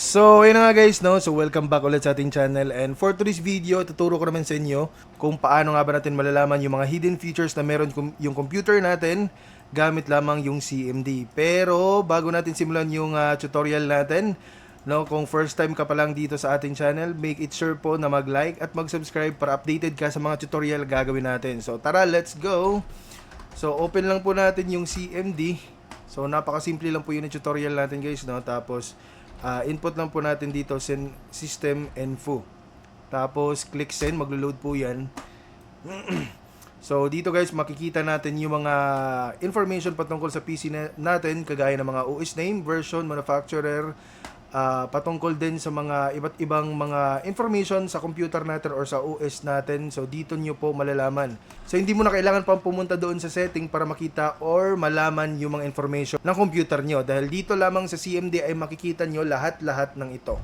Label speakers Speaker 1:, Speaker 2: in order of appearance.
Speaker 1: So, ayun na nga guys, no? So, welcome back ulit sa ating channel. And for today's video, tuturo ko naman sa inyo kung paano nga ba natin malalaman yung mga hidden features na meron yung computer natin gamit lamang yung CMD. Pero, bago natin simulan yung tutorial natin, no? Kung first time ka pa lang dito sa ating channel, make it sure po na mag-like at mag-subscribe para updated ka sa mga tutorial gagawin natin. So, tara, let's go! So, open lang po natin yung CMD. So, napakasimple lang po yun yung tutorial natin guys, no? Tapos, input lang po natin dito system info. Tapos click send, maglo-load po 'yan. So dito guys makikita natin yung mga information patungkol sa PC natin kagaya ng mga OS name, version, manufacturer, patungkol din sa mga iba't ibang mga information sa computer natin or sa OS natin. So dito nyo po malalaman. So hindi mo na kailangan pang pumunta doon sa setting para makita or malaman yung mga information ng computer nyo. Dahil dito lamang sa CMD ay makikita nyo lahat-lahat ng ito.